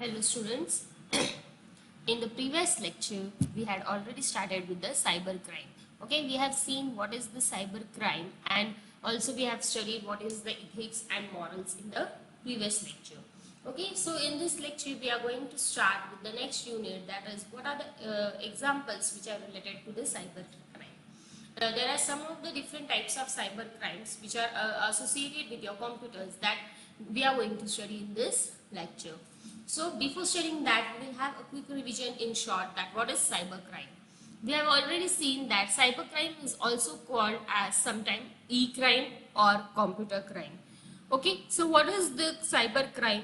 Hello students. In the previous lecture, we had already started with the cyber crime. Okay, we have seen what is the cyber crime and also we have studied what is the ethics and morals in the previous lecture. Okay, so in this lecture, we are going to start with the next unit, that is what are the examples which are related to the cyber crime. There are some of the different types of cyber crimes which are associated with your computers that we are going to study in this lecture. So before studying that, we will have a quick revision in short that what is cybercrime. We have already seen that cybercrime is also called as sometimes e-crime or computer crime. Okay, so what is the cybercrime?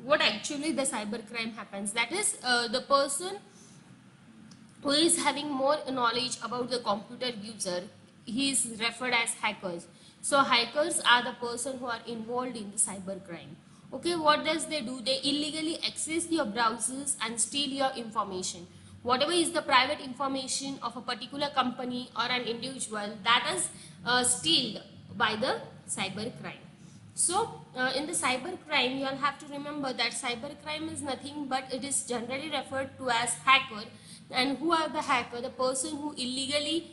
What actually the cybercrime happens? That is the person who is having more knowledge about the computer user, he is referred as hackers. So hackers are the person who are involved in the cybercrime. Okay, what does they do? They illegally access your browsers and steal your information. Whatever is the private information of a particular company or an individual, that is stealed by the cybercrime. So in the cybercrime, you all have to remember that cybercrime is nothing but it is generally referred to as hacker. And who are the hacker? The person who illegally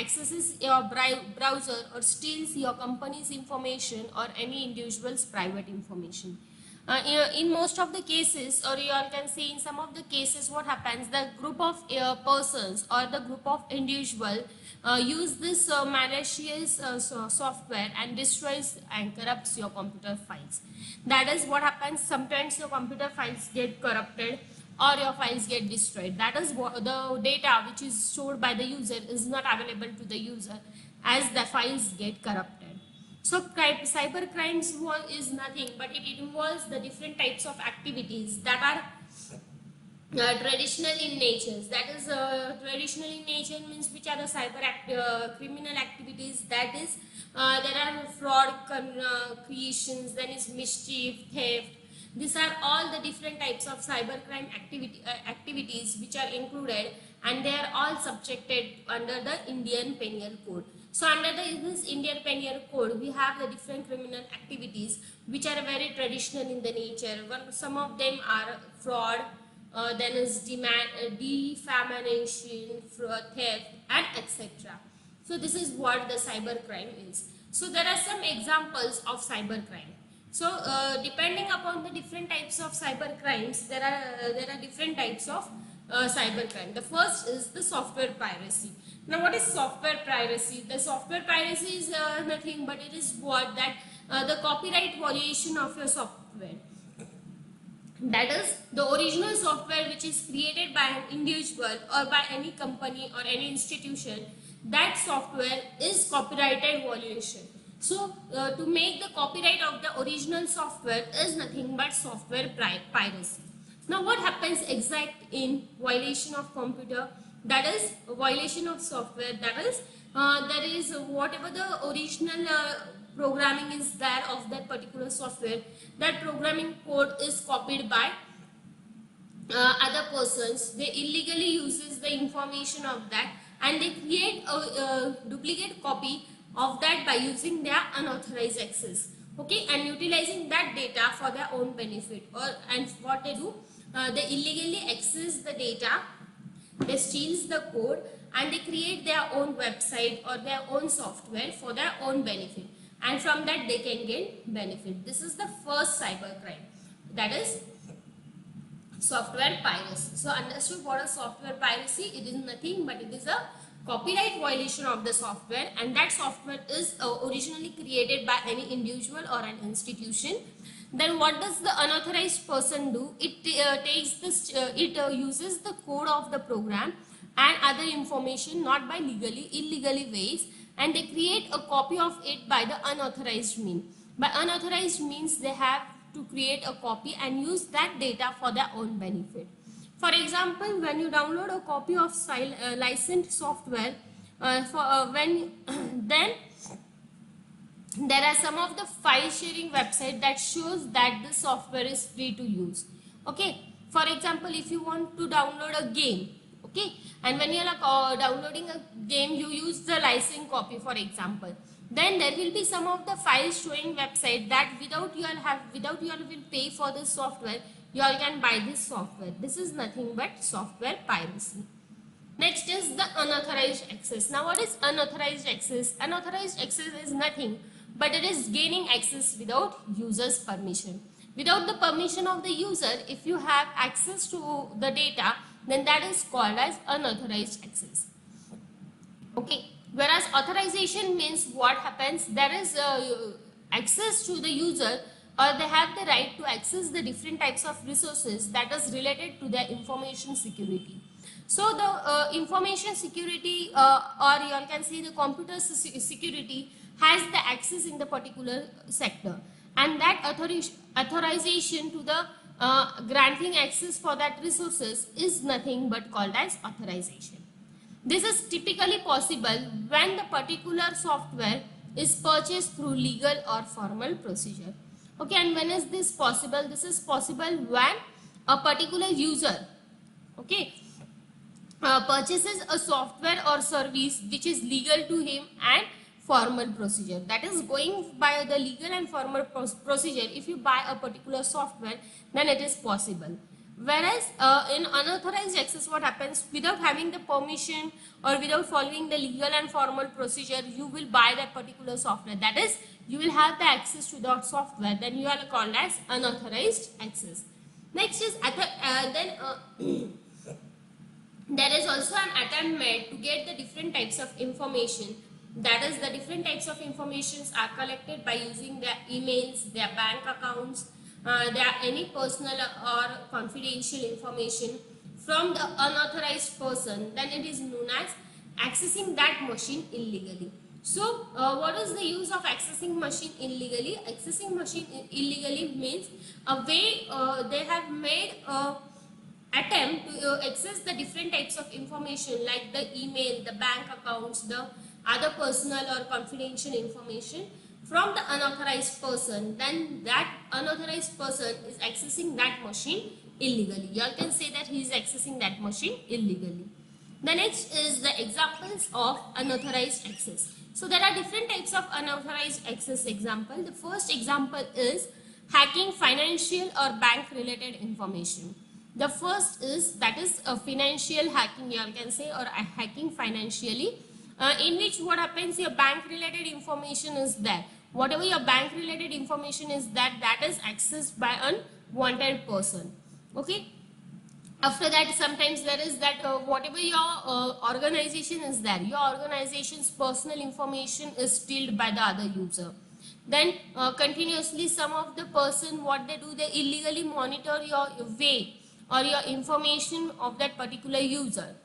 accesses your browser or steals your company's information or any individual's private information. In most of the cases, or you all can see in some of the cases, what happens, the group of persons or the group of individual use this malicious software and destroys and corrupts your computer files. That is what happens. Sometimes your computer files get corrupted or your files get destroyed. That is what the data which is stored by the user is not available to the user as the files get corrupted. So cyber crimes is nothing but it involves the different types of activities that are traditional in nature. That is traditional in nature means which are the criminal activities. That is there are fraud creations, then is mischief, theft. These are all the different types of cybercrime activities which are included, and they are all subjected under the Indian Penal Code. So under this Indian Penal Code, we have the different criminal activities which are very traditional in the nature. Some of them are fraud, then is defamation, theft, and etc. So this is what the cybercrime is. So there are some examples of cybercrime. So depending upon the different types of cyber crimes, there are different types of cyber crime. The first is the software piracy. Now what is software piracy? The software piracy is nothing but it is what that the copyright violation of your software. That is the original software which is created by an individual or by any company or any institution. That software is copyrighted violation. So to make the copyright of the original software is nothing but software piracy. Now what happens exact in violation of computer? That is a violation of software. That is there is whatever the original programming is there of that particular software, that programming code is copied by other persons. They illegally uses the information of that and they create a duplicate copy of that by using their unauthorized access, okay, and utilizing that data for their own benefit. And what they do, they illegally access the data, they steals the code, and they create their own website or their own software for their own benefit, and from that they can gain benefit. This is the first cyber crime, that is software piracy. So understood what is software piracy? It is nothing but it is a copyright violation of the software, and that software is originally created by any individual or an institution. Then what does the unauthorized person do? It takes this uses the code of the program and other information not by illegally ways, and they create a copy of it by the unauthorized means. By unauthorized means they have to create a copy and use that data for their own benefit. For example, when you download a copy of licensed software, then there are some of the file sharing website that shows that the software is free to use. Okay, for example, if you want to download a game, okay, and when you are downloading a game, you use the license copy, for example. Then there will be some of the files showing website that without you all will pay for the software, you all can buy this software. This is nothing but software piracy. Next is the unauthorized access. Now what is unauthorized access? Unauthorized access is nothing but it is gaining access without user's permission. Without the permission of the user, if you have access to the data, then that is called as unauthorized access. Okay. Whereas authorization means what happens, there is access to the user, or they have the right to access the different types of resources that is related to their information security. So the information security or you all can say the computer security has the access in the particular sector, and that authorization to the granting access for that resources is nothing but called as authorization. This is typically possible when the particular software is purchased through legal or formal procedure. Okay, and when is this possible? This is possible when a particular user, okay, purchases a software or service which is legal to him and formal procedure. That is going by the legal and formal procedure. If you buy a particular software, then it is possible. Whereas in unauthorized access, what happens, without having the permission or without following the legal and formal procedure, you will buy that particular software. That is, you will have the access to that software. Then you are called as unauthorized access. Next is there is also an attempt made to get the different types of information. That is, the different types of informations are collected by using their emails, their bank accounts, their any personal or confidential information from the unauthorized person. Then it is known as accessing that machine illegally. So what is the use of accessing machine illegally? Accessing machine illegally means a way they have made attempt to access the different types of information like the email, the bank accounts, the other personal or confidential information from the unauthorized person. Then that unauthorized person is accessing that machine illegally. You all can say that he is accessing that machine illegally. The next is the examples of unauthorized access. So there are different types of unauthorized access example. The first example is hacking financial or bank related information. The first is that is a financial hacking, you all can say, or hacking financially, in which what happens, your bank related information is there. Whatever your bank related information is that is accessed by an wanted person. Okay. After that, sometimes there is that whatever your organization is there, your organization's personal information is stealed by the other user. Then continuously some of the person, what they do, they illegally monitor your way or your information of that particular user.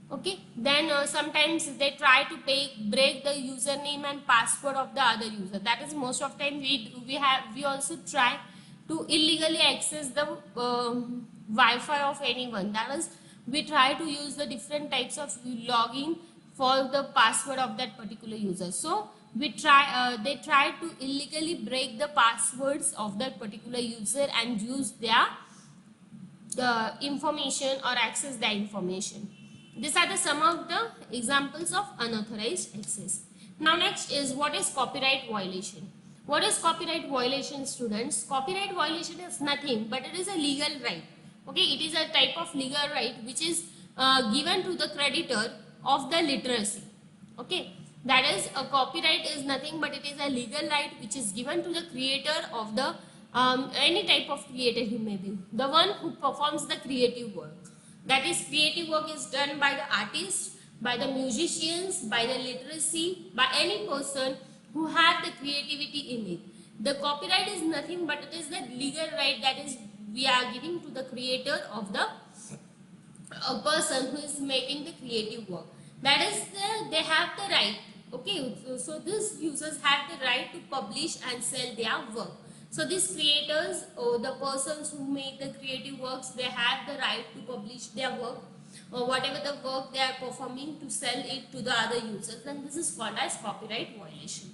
Okay, then sometimes they try to break the username and password of the other user. That is, most of the time we also try to illegally access the Wi-Fi of anyone. That is, we try to use the different types of login for the password of that particular user. So they try to illegally break the passwords of that particular user and use their information or access the information. These are the some of the examples of unauthorized access. Now next is, what is copyright violation? What is copyright violation, students? Copyright violation is nothing but it is a legal right. Okay, it is a type of legal right which is given to the creditor of the literacy. Okay, that is, a copyright is nothing but it is a legal right which is given to the creator of the any type of creator he may be, the one who performs the creative work. That is, creative work is done by the artists, by the musicians, by the literacy, by any person who have the creativity in it. The copyright is nothing but it is the legal right that is we are giving to the creator of the person who is making the creative work. That is, they have the right. Okay, so these users have the right to publish and sell their work. So these creators or the persons who make the creative works, they have the right to publish their work or whatever the work they are performing to sell it to the other users. And this is called as copyright violation.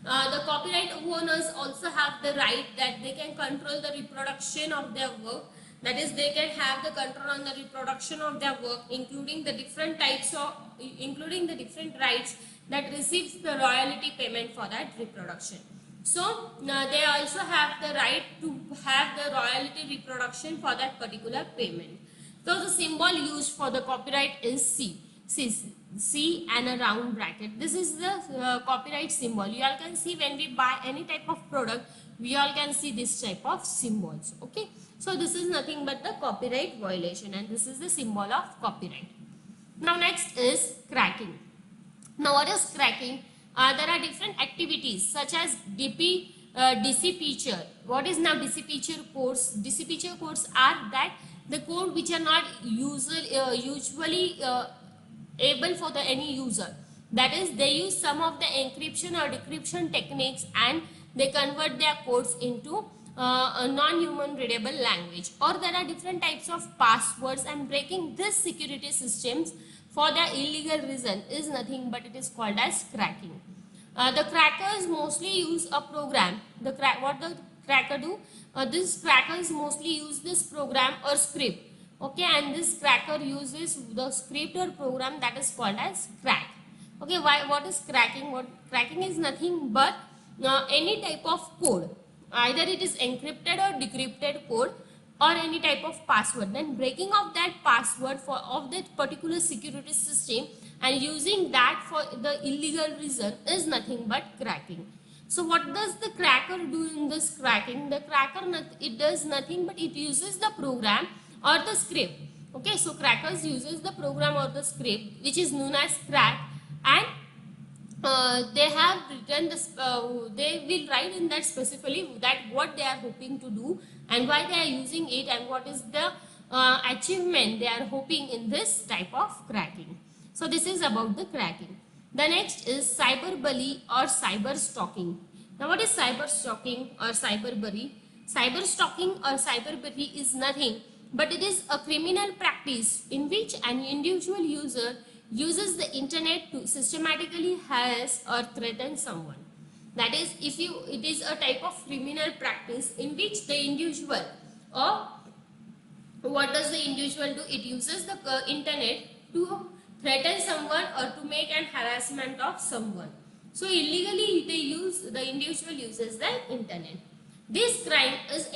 The copyright owners also have the right that they can control the reproduction of their work. That is, they can have the control on the reproduction of their work, including the different types of, including the different rights that receives the royalty payment for that reproduction. So they also have the right to have the royalty reproduction for that particular payment. So the symbol used for the copyright is C. C and a round bracket. This is the copyright symbol. You all can see when we buy any type of product, we all can see this type of symbols. Okay. So this is nothing but the copyright violation, and this is the symbol of copyright. Now next is cracking. Now what is cracking? There are different activities such as DC feature. What is now DC feature codes? DC feature codes are that the code which are not usually able for the any user. That is, they use some of the encryption or decryption techniques and they convert their codes into a non-human readable language. Or there are different types of passwords, and breaking these security systems for the illegal reason is nothing but it is called as cracking. The crackers mostly use a program. What the cracker do? These crackers mostly use this program or script. Okay, and this cracker uses the script or program that is called as crack. Okay, what is cracking? Cracking is nothing but any type of code. Either it is encrypted or decrypted code, or any type of password. Then breaking of that password of that particular security system and using that for the illegal reason is nothing but cracking. So what does the cracker do in this cracking? The cracker, it does nothing but it uses the program or the script. Okay, so crackers uses the program or the script which is known as crack, and they have written this, they will write in that specifically that what they are hoping to do and why they are using it and what is the achievement they are hoping in this type of cracking. So this is about the cracking. The next is cyberbully or cyber stalking. Now what is cyber stalking or cyberbully? Cyber stalking or cyberbully is nothing but it is a criminal practice in which an individual user uses the internet to systematically harass or threaten someone. That is, it is a type of criminal practice in which the individual, or what does the individual do? It uses the internet to threaten someone or to make an harassment of someone. So illegally the individual uses the internet. This crime is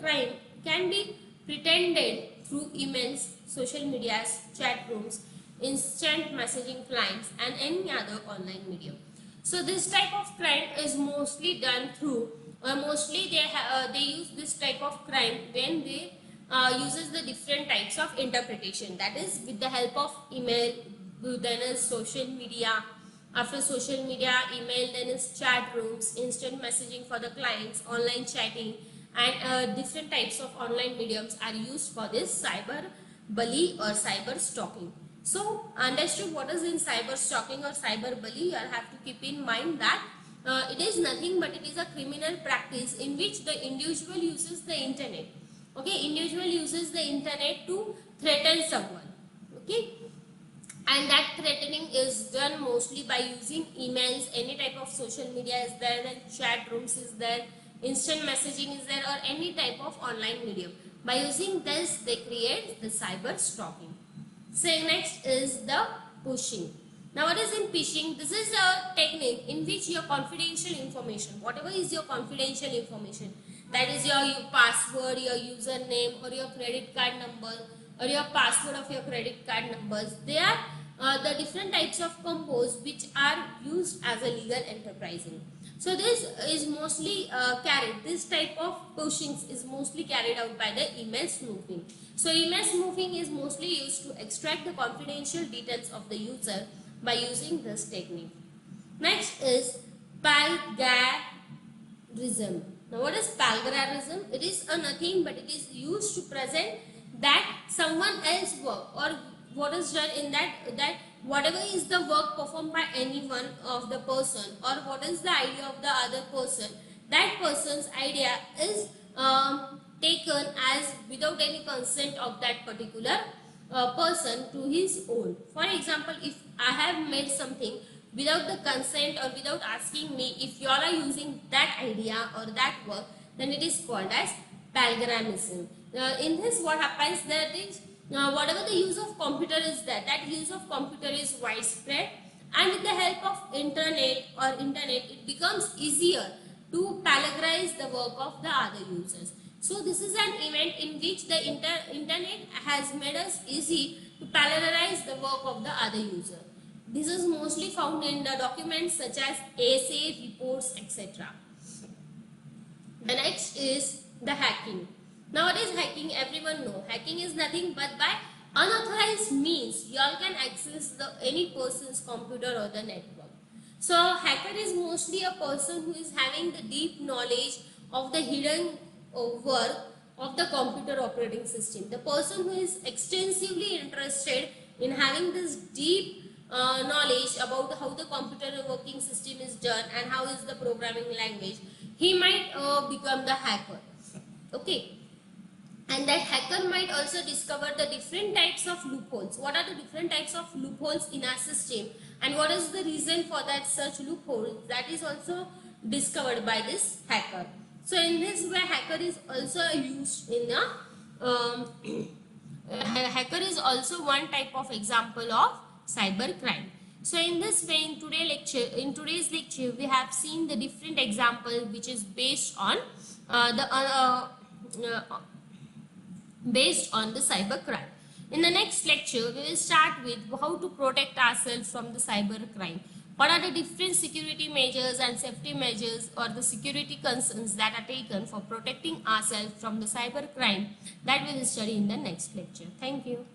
crime can be pretended through emails, social medias, chat rooms, instant messaging clients, and any other online medium. So this type of crime is mostly done through, mostly they use this type of crime when they uses the different types of interpretation. That is with the help of email, then is social media. After social media, email, then is chat rooms, instant messaging for the clients, online chatting, and different types of online mediums are used for this cyber bully or cyber stalking. So understood what is in cyber stalking or cyber bully, you have to keep in mind that it is nothing but it is a criminal practice in which the individual uses the internet. Okay, individual uses the internet to threaten someone. Okay, and that threatening is done mostly by using emails, any type of social media is there, then chat rooms is there, instant messaging is there, or any type of online medium. By using this, they create the cyber stalking. So next is the phishing. Now what is in phishing? This is a technique in which your confidential information, whatever is your confidential information, that is your password, your username, or your credit card number, or your password of your credit card numbers, they are the different types of combos which are used as a legal enterprising. So this is mostly this type of phishing is mostly carried out by the email spoofing. So email spoofing is mostly used to extract the confidential details of the user by using this technique. Next is plagiarism. Now what is plagiarism? It is nothing but it is used to present that someone else's work, or what is done in that whatever is the work performed by any one of the person, or what is the idea of the other person, that person's idea is taken as without any consent of that particular person to his own. For example, if I have made something without the consent or without asking me, if you all are using that idea or that work, then it is called as plagiarism. In this, what happens, that is whatever the use of computer is there, that use of computer is widespread, and with the help of internet it becomes easier to plagiarize the work of the other users. So this is an event in which the internet has made us easy to plagiarize the work of the other user. This is mostly found in the documents such as essay, reports, etc. The next is the hacking. Now what is hacking? Everyone know. Hacking is nothing but by unauthorized means you all can access any person's computer or the network. So hacker is mostly a person who is having the deep knowledge of the hidden work of the computer operating system. The person who is extensively interested in having this deep knowledge about how the computer working system is done and how is the programming language, he might become the hacker. Okay. And that hacker might also discover the different types of loopholes. What are the different types of loopholes in our system and what is the reason for that such loophole, that is also discovered by this hacker. So in this way hacker is also used in a hacker is also one type of example of cyber crime. So in this way in today's lecture we have seen the different example which is based on the cyber crime. In the next lecture, we will start with how to protect ourselves from the cyber crime. What are the different security measures and safety measures or the security concerns that are taken for protecting ourselves from the cyber crime, that we will study in the next lecture. Thank you.